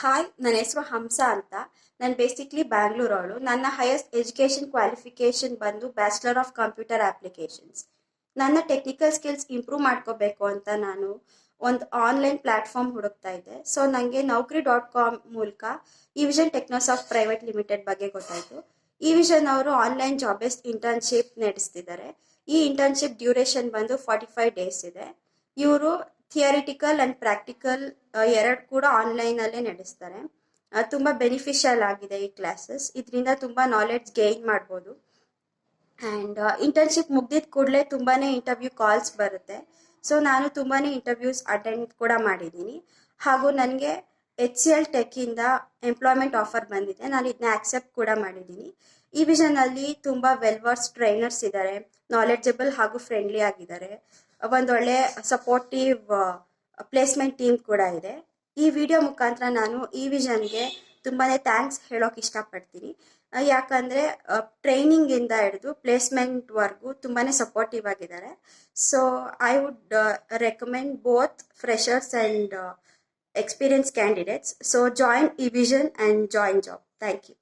Hi, ನನ್ನ ಹೆಸರು ಹಂಸ ಅಂತ. ನಾನು ಬೇಸಿಕ್ಲಿ ಬ್ಯಾಂಗ್ಳೂರವಳು. ನನ್ನ ಹೈಯೆಸ್ಟ್ ಎಜುಕೇಷನ್ ಕ್ವಾಲಿಫಿಕೇಷನ್ ಬಂದು ಬ್ಯಾಚುಲರ್ ಆಫ್ ಕಂಪ್ಯೂಟರ್ ಅಪ್ಲಿಕೇಶನ್ಸ್. ನನ್ನ ಟೆಕ್ನಿಕಲ್ ಸ್ಕಿಲ್ಸ್ ಇಂಪ್ರೂವ್ ಮಾಡ್ಕೋಬೇಕು ಅಂತ ನಾನು ಒಂದು ಆನ್ಲೈನ್ ಪ್ಲಾಟ್ಫಾರ್ಮ್ ಹುಡುಕ್ತಾ ಇದ್ದೆ. ಸೊ ನನಗೆ Naukri.com ಮೂಲಕ ಇವಿಷನ್ ಟೆಕ್ನೋಸಾಫ್ಟ್ ಪ್ರೈವೇಟ್ ಲಿಮಿಟೆಡ್ ಬಗ್ಗೆ ಗೊತ್ತಾಯಿತು. ಇವಿಷನ್ ಅವರು ಆನ್ಲೈನ್ ಜಾಬ್ ಬೇಸ್ಡ್ ಇಂಟರ್ನ್ಶಿಪ್ ನಡೆಸ್ತಿದ್ದಾರೆ. ಈ ಇಂಟರ್ನ್ಶಿಪ್ ಡ್ಯೂರೇಷನ್ ಬಂದು 45 ಡೇಸ್ ಇದೆ. ಇವರು ಥಿಯರಿಟಿಕಲ್ ಆ್ಯಂಡ್ ಪ್ರಾಕ್ಟಿಕಲ್ ಎರಡು ಕೂಡ ಆನ್ಲೈನಲ್ಲೇ ನಡೆಸ್ತಾರೆ. ತುಂಬ ಬೆನಿಫಿಷಿಯಲ್ ಆಗಿದೆ ಈ ಕ್ಲಾಸಸ್. ಇದರಿಂದ ತುಂಬ ನಾಲೆಡ್ಜ್ ಗೇನ್ ಮಾಡ್ಬೋದು. ಆ್ಯಂಡ್ ಇಂಟರ್ನ್ಶಿಪ್ ಮುಗ್ದಿದ ಕೂಡಲೇ ತುಂಬಾ ಇಂಟರ್ವ್ಯೂ ಕಾಲ್ಸ್ ಬರುತ್ತೆ. ಸೊ ನಾನು ತುಂಬಾ ಇಂಟರ್ವ್ಯೂಸ್ ಅಟೆಂಡ್ ಕೂಡ ಮಾಡಿದ್ದೀನಿ. ಹಾಗೂ ನನಗೆ HCL ಟೆಕ್ಕಿಂದ ಎಂಪ್ಲಾಯ್ಮೆಂಟ್ ಆಫರ್ ಬಂದಿದೆ. ನಾನು ಇದನ್ನ ಆಕ್ಸೆಪ್ಟ್ ಕೂಡ ಮಾಡಿದ್ದೀನಿ. ಈ ವಿಷನಲ್ಲಿ ತುಂಬ ವೆಲ್ವರ್ಸ್ ಟ್ರೈನರ್ಸ್ ಇದ್ದಾರೆ, ನಾಲೆಡ್ಜಬಲ್ ಹಾಗೂ ಫ್ರೆಂಡ್ಲಿ ಆಗಿದ್ದಾರೆ. ಒಂದೊಳ್ಳೆ ಸಪೋರ್ಟಿವ್ ಪ್ಲೇಸ್ಮೆಂಟ್ ಟೀಮ್ ಕೂಡ ಇದೆ. ಈ ವಿಡಿಯೋ ಮುಖಾಂತರ ನಾನು ಈ ವಿಷನ್ಗೆ ತುಂಬಾ ಥ್ಯಾಂಕ್ಸ್ ಹೇಳೋಕೆ ಇಷ್ಟಪಡ್ತೀನಿ. ಯಾಕಂದರೆ ಟ್ರೈನಿಂಗಿಂದ ಹಿಡಿದು ಪ್ಲೇಸ್ಮೆಂಟ್ವರೆಗೂ ತುಂಬಾ ಸಪೋರ್ಟಿವ್ ಆಗಿದ್ದಾರೆ. So I would recommend both freshers and experienced candidates. So join Evision and join job. Thank you.